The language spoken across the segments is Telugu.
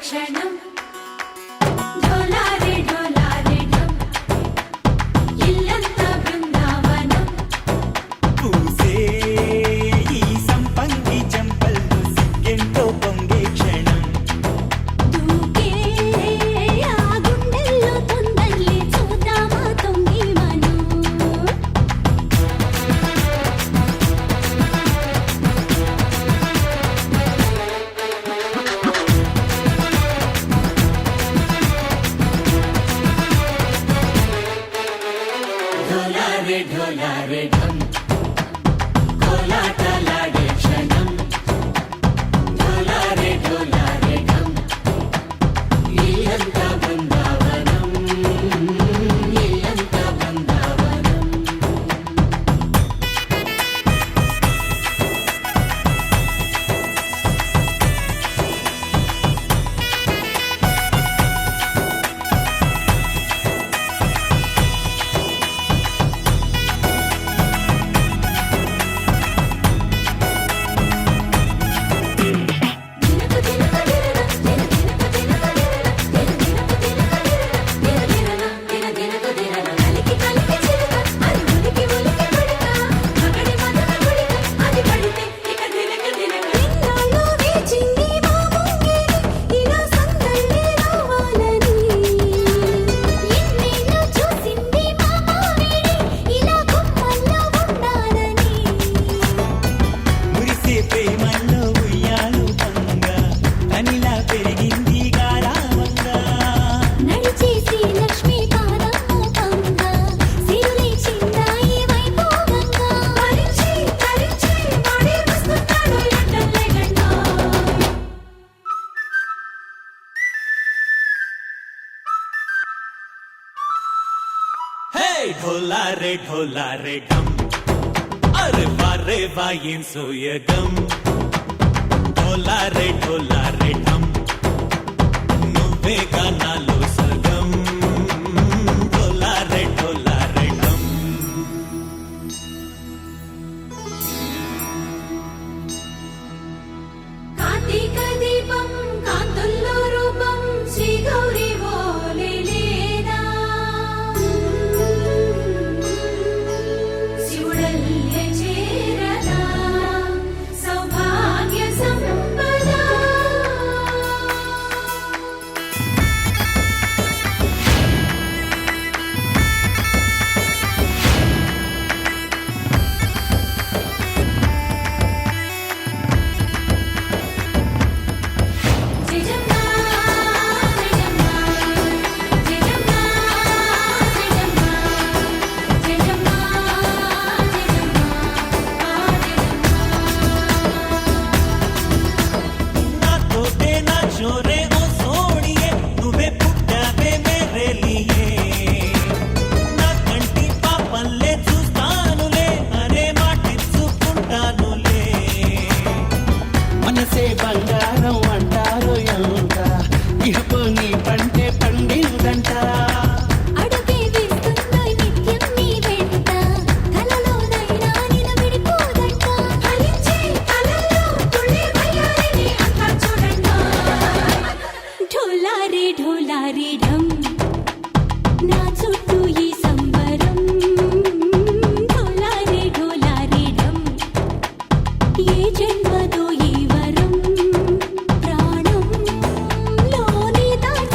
క్షణం ढोला रे ढम कोलाटलाडे क्षणं ढोला रे ढम इल्लंता बृंदावनं इल्लंता बृंदावनं ढोला रे ढम अरे वाह यें सोयगम ढोला रे ढम నువ్వేగా నాలో సగం ढोला रे ढम కార్తీక దీపం కాంతుల్లో రూపం శ్రీ గౌరీ ఓలేలేనా శివుడల్లే చేరదా సౌభాగ్య సంపద బంగారం అంటారు ఎంత ఇహపు నీ పంటే పండిందంట అడుగే వేస్తున్నా నిత్యం నీ వెంట కలలోనైనా నిలబడిపోదంట ఫలించే కలల్లో తుళ్ళి వయ్యారిని అంతా చూడండి ढोला रे ढम నా చుట్టూ ఈ సంబరం ढोला रे ढम ఏ జన్మదో ఈ వరం ప్రాణంలోని దాచి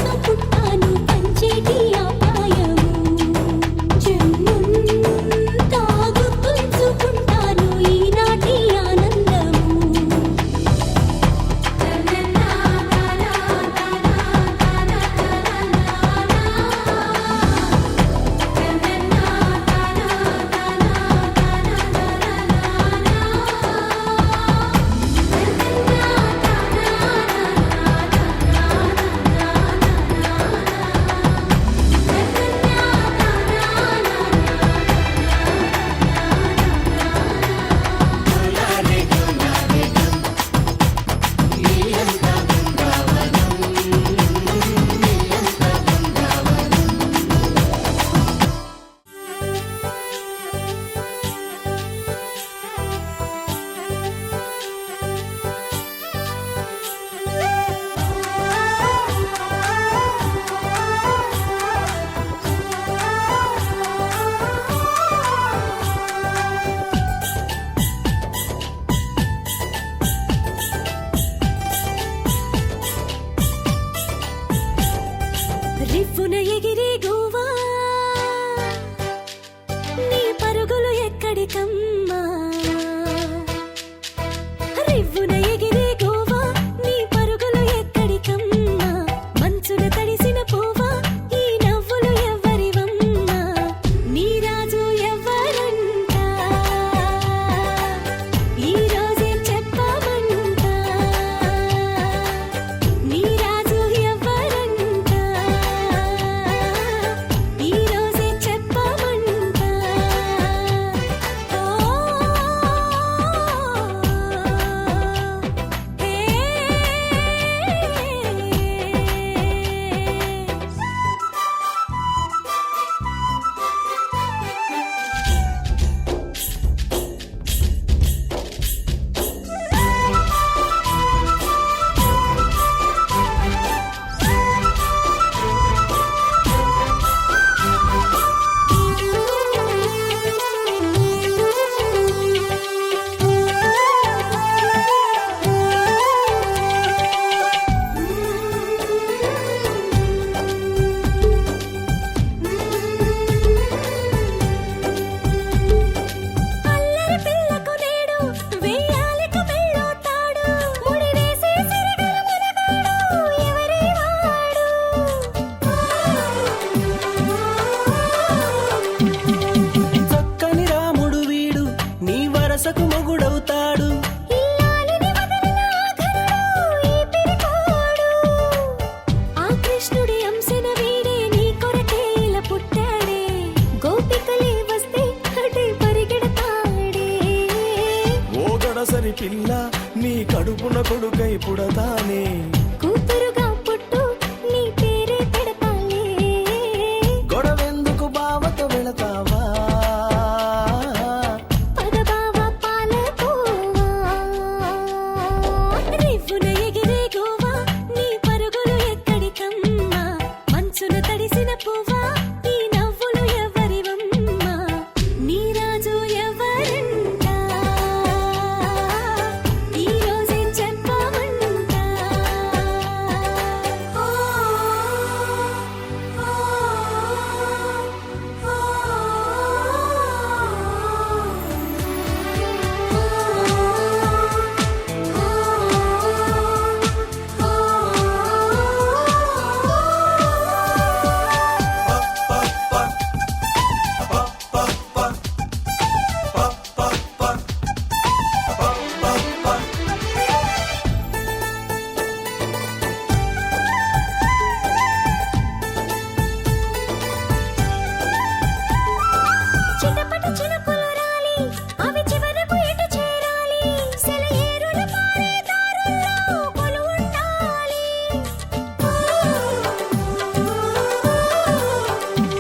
కొడుకై పుడతానే కూతురుగా పుట్టు నీ పేరే పెడతాలే గొడవెందుకు బావతో వెళతావా పదబావ పాలకోవా రివ్వున ఎగిరే గోవా నీ పరుగులు ఎక్కడికమ్మా మంచున తడిసిన పువ్వా ఈ నవ్వులు ఎవరివమ్మా నీ రాజు ఎవరంట ఈ రోజే చెప్పమంట చిటపట చినుకులు రాలి అవి చివరకు ఎటు చేరాలి సెలయేరుల పారే దారుల్లో కొలువుండాలి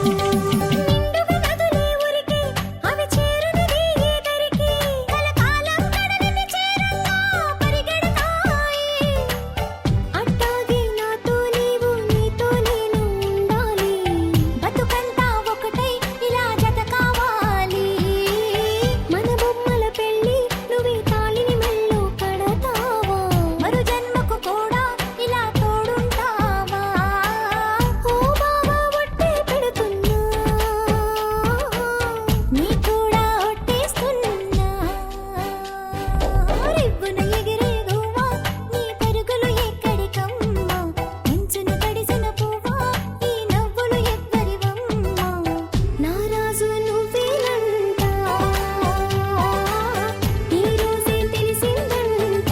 నిండుగా నదులే ఉరికి అవి చేరునది ఏ దరికి కలకాలం కడలిని చేరగా పరిగెడతాయి అట్టాగే నాతో నీవు నీతో నేను ఉండాలి బతుకంతా ఒకటై ఇలా జత కావాలి మన బొమ్మల పెళ్ళి నువ్వే తాళిని మెల్లో కడతావా మరు జన్మకు కూడా ఇలా తోడుంటావా ఓ బావా ఒట్టే పెడుతున్నా నీ కూడా ఒట్టేస్తున్నా రివ్వున ఎగిరే గోవా నీ పరుగులు ఎక్కడికమ్మా మంచున తడిసిన పువ్వా ఈ నవ్వులు ఎవ్వరివమ్మా నా రాజు నువ్వేనంట ఈ రోజే తెలిసిందంట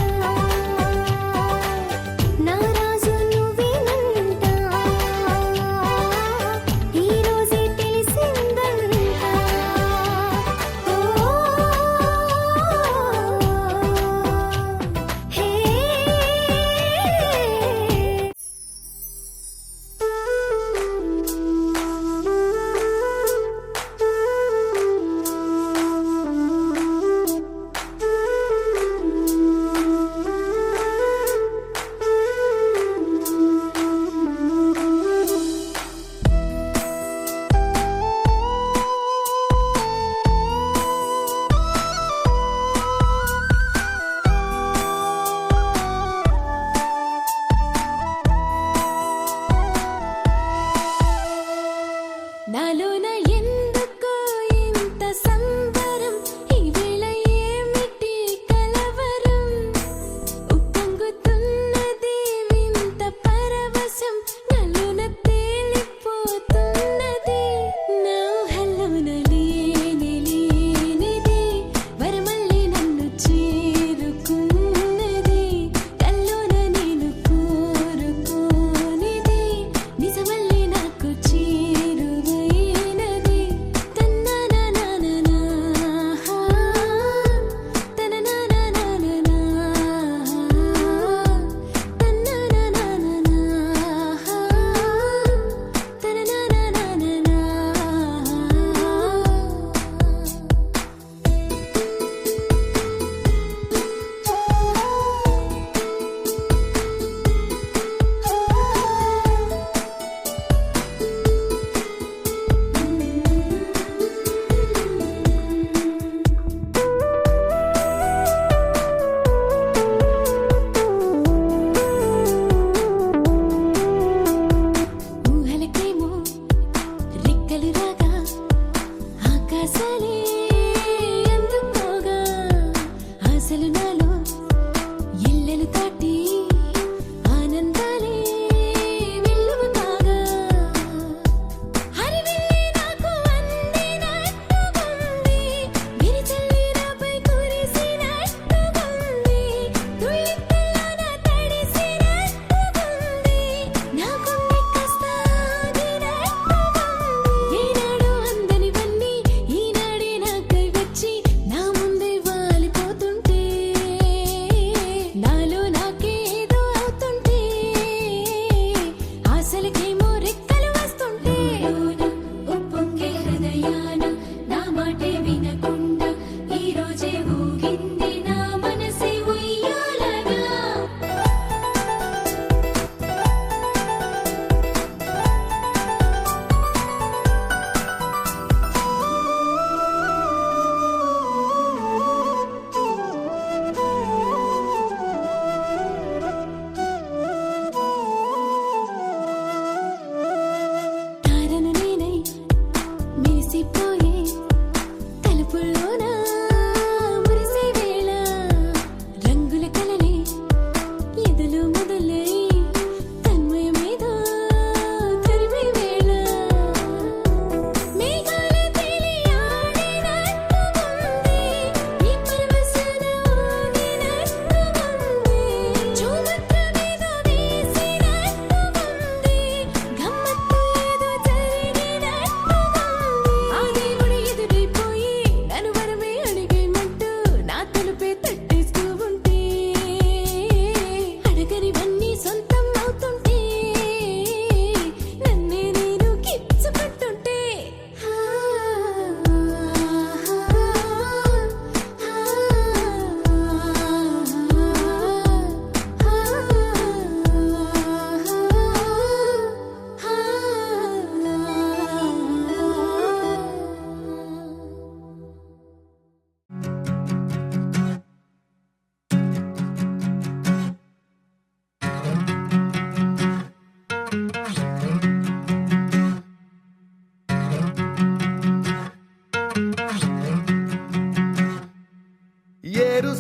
నా రాజు నువ్వేనంట ఈ రోజే తెలిసిందంట హే నాలోన ఎందుకో ఇంత సంబరం ఈ వేళ ఏమిటి కలవరం ఉప్పొంగుతున్నది వింత పరవశం నాలోన తేలిపోతున్నది నా ఊహల్లోన లేనిది వరమల్లి నన్ను చేరుకున్నది కల్లోన నేను కోరుకోనిది నిజమల్లి నాకు చేరువైనది తన్నననననా తనననననా తన్నననననా తనననననా ఊహలకేమో రెక్కలు రాగా ఆకాశాలే అందుకోగా ఆశలు నాలో ఇల్లెలు దాటి ఆనందాలే వెల్లువ కాగా హరివిల్లే నాకు అందినట్టుగుంది విరిచల్లి నాపై కురిసినట్టుగుంది తుళ్ళిత్తల్లోన తడిసినట్టుగుంది నా గుండె కాస్త ఆగినట్టుగుంది ఏనాడు అందనివన్నీ ఈనాడే నాకై వచ్చి నా ముందే వాలిపోతుంటే నాలో నాకు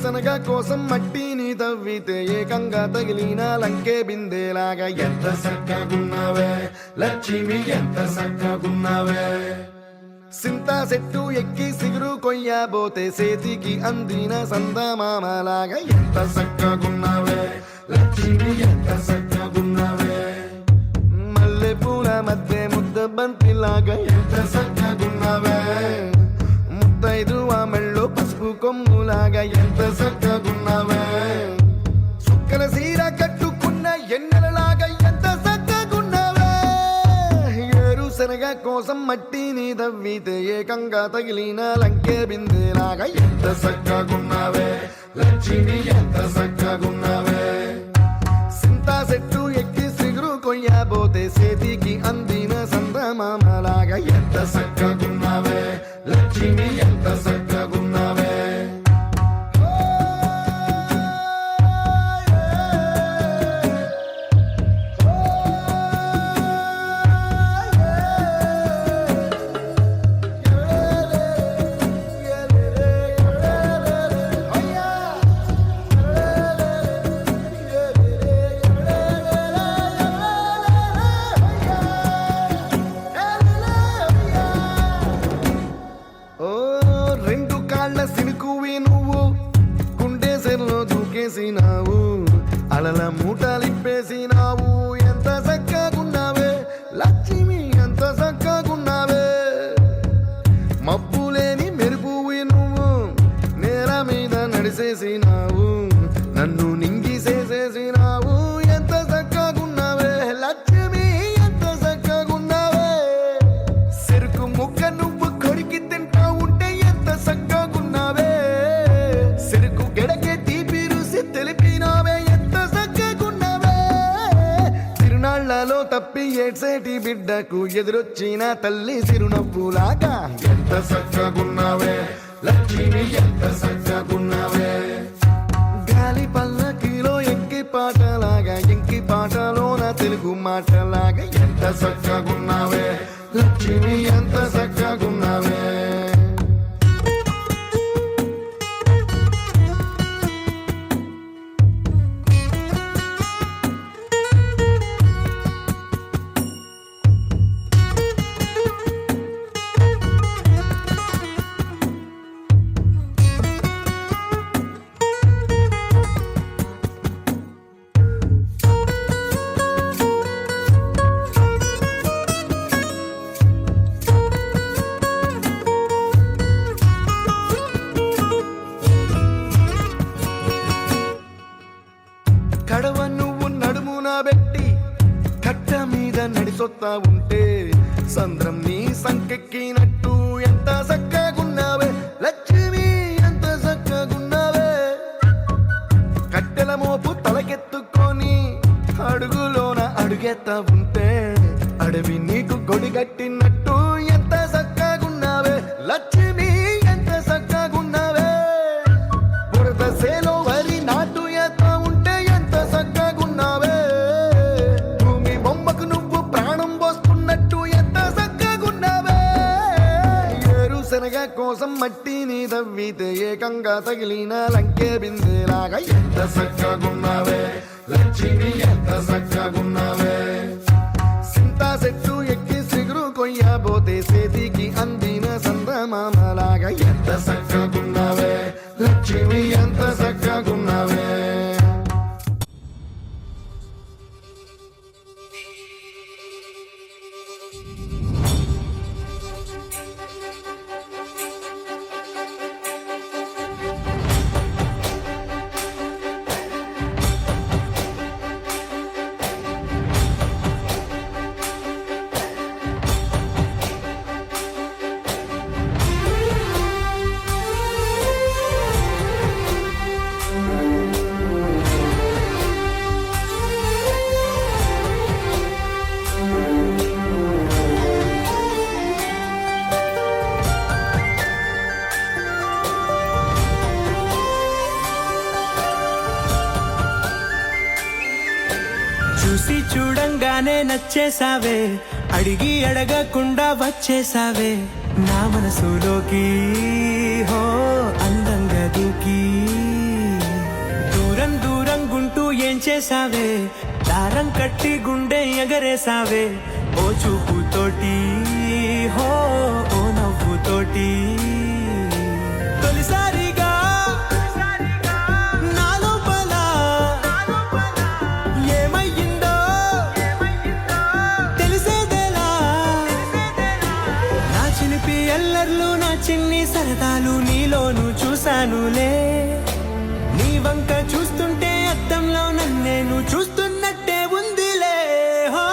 శనగ కోసం మట్టిని తవ్వితే ఏకంగా తగిలిన లంకే బిందేలాగా ఎంత చక్కగున్నావే లక్ష్మి ఎంత చక్కగున్నావే సింతా చెట్టు ఎక్కి సిగురు కొయ్యబోతే చేతికి అందిన సందమామలాగా ఎంత చక్కగున్నావే లక్ష్మి ఎంత చక్కగున్నావే మల్లె పూల మధ్య ముద్ద బంతిలాగా ఎంత చక్కగున్నావే ముద్దైదు ఆ మెళ్ళో పసుపు కొమ్ములాగా ఎంత చక్కగున్నావే చుక్కల సీర కట్టుకున్న ఎన్నెలలాగా ఎంత చక్కగున్నావే ఏరు శనగ కోసం మట్టిని తవ్వితే ఏకంగా తగిలిన లంకే బిందేలాగా ఎంత చక్కగున్నావే లక్ష్మి ఎంత చక్కగున్నావే సింతా చెట్టు ఎక్కి సిగురు కొయ్యబోతే చేతికి అందిన సందమామలాగా ఎంత చక్కగున్నావే లక్ష్మి ఎంత చక్కగున్నావే ఓ రెండు కాళ్ళ సినుకువి నువ్వు గుండె సెల్లో దూకేసినావు అలల మూటలిప్పేసినావు ఎంత చక్కగున్నావే లక్ష్మి ఎంత చక్కగున్నావే మబ్బులేని మెరుపువి నువ్వు నేల మీద నడిసేసినావు నన్ను నింగిసేసేసినావు ఎంత చక్కగున్నావే లక్ష్మి ఎంత చక్కగున్నావే చెరుకు ముక్క నువ్వు కొరికి తింటా ఉంటే ఎంత చక్కగున్నావే చెరుకు గెడకే తీపి రుసి తెలిపినావే ఎంత చక్కగున్నావే తిరునాళ్లలో తప్పి ఏడ్సేటి బిడ్డకు ఎదురొచ్చిన తల్లి చిరునవ్వులాగా ఎంత చక్కగున్నావే లక్ష్మి ఎంత చక్కగున్నావే గాలి పల్లకిలో ఎంకి పాటలాగా ఎంకి పాటలోన తెలుగు మాటలాగా ఎంత చక్కగున్నావే లక్ష్మి ఎంత చక్కగున్నావే కడవ నువ్వు నడుమున పెట్టి కట్ట మీద నడిసొత్తా ఉంటే సంద్రం నీ సంకెక్కినట్టు ఎంత చక్కగున్నావే లక్ష్మి ఎంత చక్కగున్నావే కట్టెల మోపు తలకెత్తుకొని అడుగులోన అడుగెత్తా ఉంటే అడవి నీకు గొడిగట్టినట్టు ఎంత చక్కగున్నావే లక్ష్మి ఎంత చక్కగున్నావే బురద సేలో వరి నాటు ఎత్తా ఉంటే ఎంత చక్కగున్నావే భూమి బొమ్మకు నువ్వు ప్రాణం పోస్తున్నట్టు ఎంత చక్కగున్నావే ఏరు శనగ కోసం మట్టిని తవ్వితే ఏకంగా తగిలిన లంకే బిందేలాగా ఎంత చక్కగున్నావే లక్ష్మి ఎంత చక్కగున్నావే సింతా చెట్టు ఎక్కి సిగురు కొయ్యబోతే చేతికి అందిన సందమామలాగా ఎంత చక్కగున్నావే లక్ష్మి ఎంత చక్కగున్నావే చూసి చూడంగానే నచ్చేసావే అడిగి అడగకుండా వచ్చేసావే నా మనసులోకి హో అందంగా దూకి చేసావే దారం కట్టి గుండె ఎగరేసావే ఓ చూపుతోటి హో ఓ నవ్వుతోటి తొలిసారిగా నా లోపల ఏమయ్యిందో తెలిసేదేలా నా చిలిపి ఎల్లర్లు నా చిన్ని సరదాలు నీలోను చూశానులే నీ వంక చూస్తుంటే అద్దంలో నన్నేను చూస్తున్నట్టే ఉందిలే హో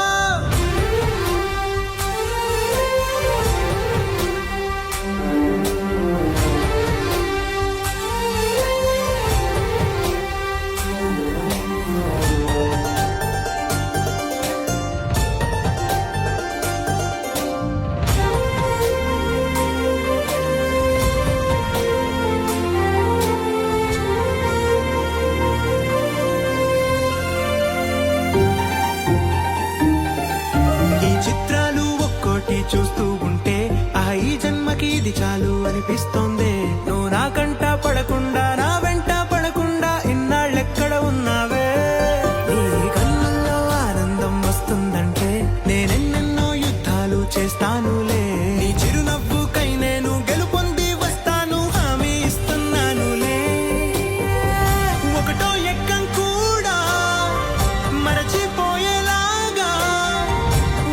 ఈ చిత్రాలు ఒక్కోటి చూస్తూ ఉంటే ఈ జన్మకి ఇది చాలు అనిపిస్తోంది నువ్వు నా కంట పడకుండా నా వెంట పడకుండా ఇన్నాళ్ళెక్కడ ఉన్నావే నీ కళ్ళల్లో ఆనందం వస్తుందంటే నేనెన్నెన్నో యుద్ధాలు చేస్తానులే నీ చిరునవ్వుకై నేను గెలుపొంది వస్తాను హామీ ఇస్తున్నానులే ఒకటో ఎక్కం కూడా మరచిపోయేలాగా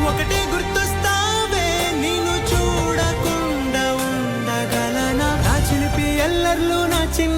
ఒకటే గుర్తొస్తావే నిన్ను చూడకుండా ఉండగలనా నా చిలిపి ఎల్లర్లు నా చిన్న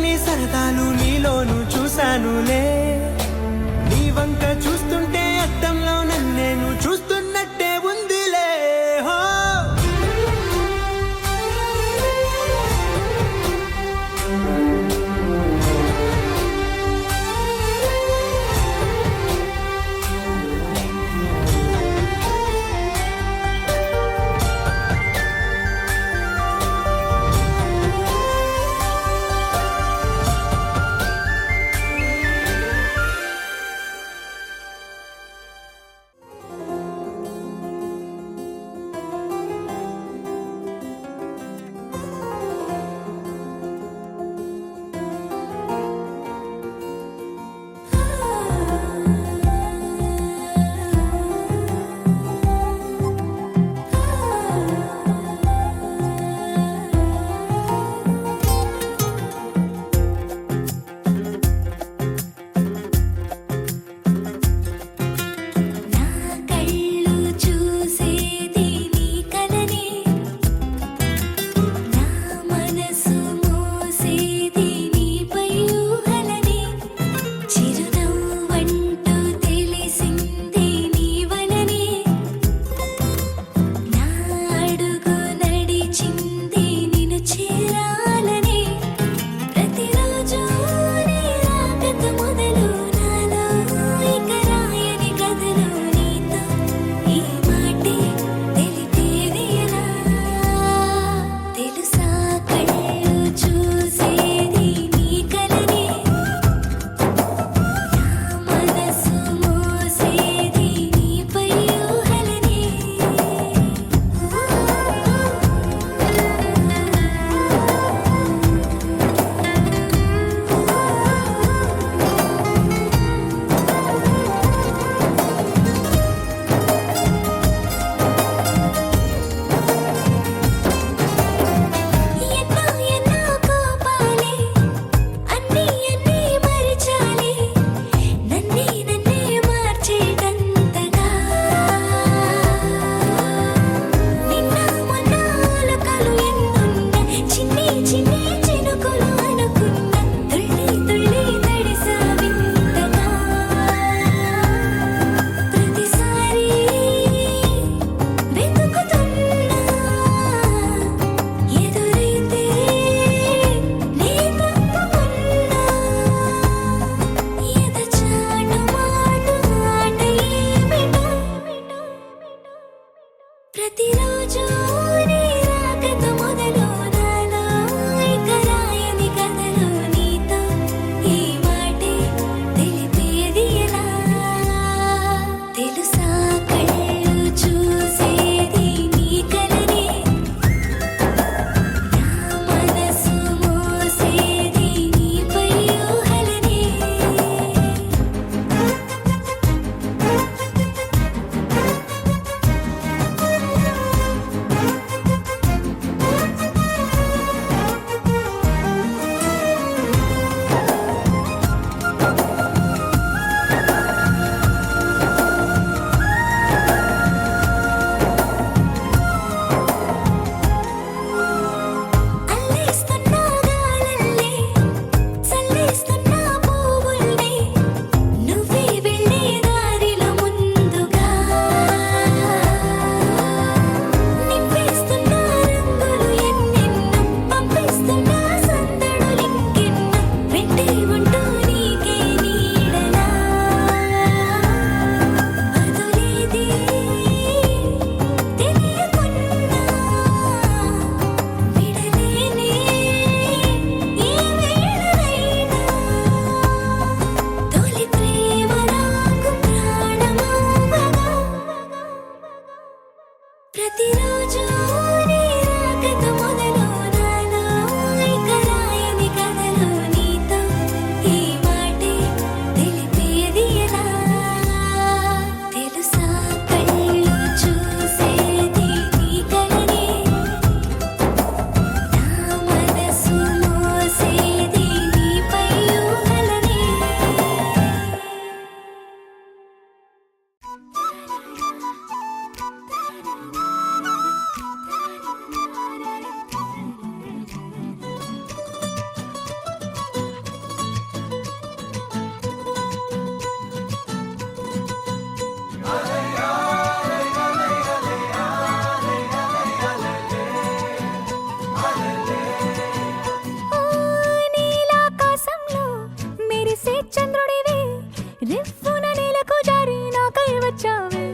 వచ్చావే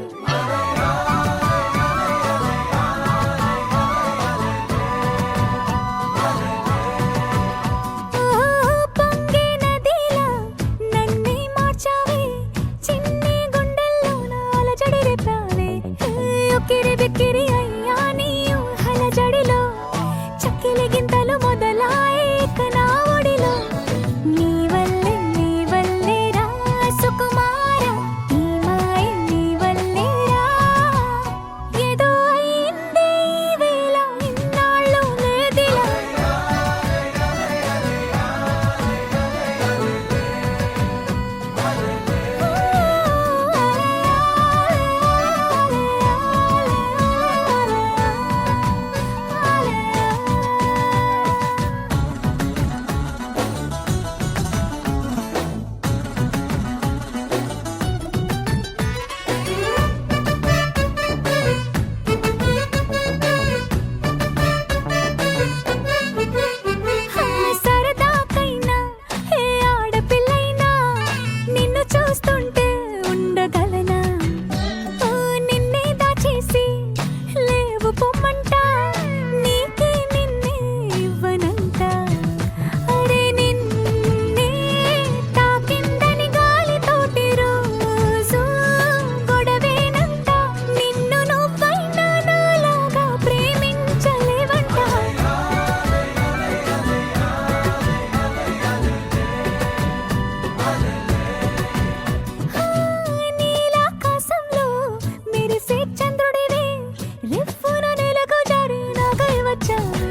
పొంగే నదిలా నన్నే మార్చావే చిన్ని గుండెల్లోన అలజడి రేపావే ఉక్కిరి బిక్కిరి అయ్యా నీ ఊహల జడిలో చక్కిలి గింతలు మొదలాయే ఇక నా ఒడిలో నీ వల్లే రా సుకుమార నీ మాయ నీ వల్లే రా ఏదో అయిందే ఈ వేళ ఇన్నాళ్ళు లేదిలా సరదాకైనా ఏ ఆడపిల్లైనా నిన్ను చూస్తుంటే ఉండగలనా నిన్నే దాచేసి లేవు పొమ్మంట నీకే నిన్నే ఇవ్వనంట అరే నిన్నే తాకిందని గాలితోటి రోజు గొడవేనంట నిన్ను నువ్వైనా నాలాగా ప్రేమించలేవంట నీలాకాశంలో మెరిసే చంద్రుడివే రిఫ్ఫున నెలకు జారి నాకై వచ్చావే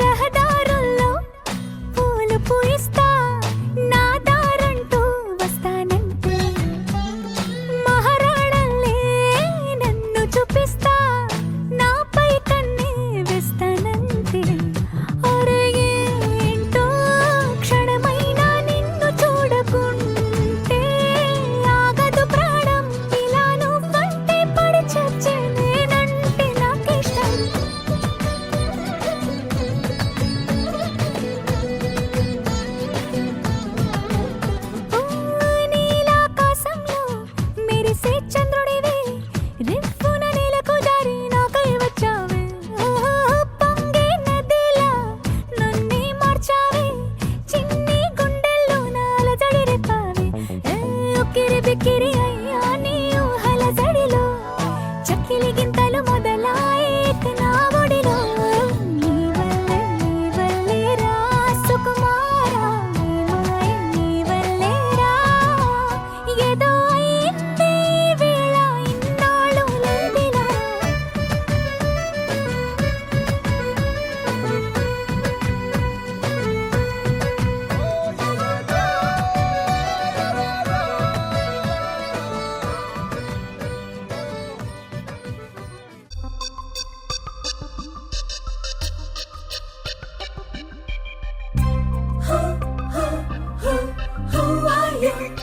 రహదారుల్లో పూలు పూయిస్తా నా దారంటూ వస్తానంటే మహారాణల్లే నన్ను చూపిస్తా నాపై కన్నే వేస్తానంతే అరే ఏంటో క్షణమైనా నిన్ను చూడకుంటే ఆగదు ప్రాణం ఇలా నువ్వంటే పడి చచ్చే నేనంటే నాకిష్టం నీలాకాశంలో మెరిసే చంద్రుడివే రిఫ్ఫున నెలకు జారి నాకై వచ్చావే పొంగే నదిలా నన్నే మార్చావే చిన్ని గుండెల్లోన అలజడి రేపావే ఉక్కిరి బిక్కిరి అయ్యా నీ ఊహల జడిలో చక్కిలి గింతలు మొదలాయే ఇక నా ఒడిలో నీ వల్లే రా సుకుమార నీ మాయ నీ వల్లే రా ఏదో అయిందే ఈ వేళ ఇన్నాళ్ళు లేదిలా Who are you?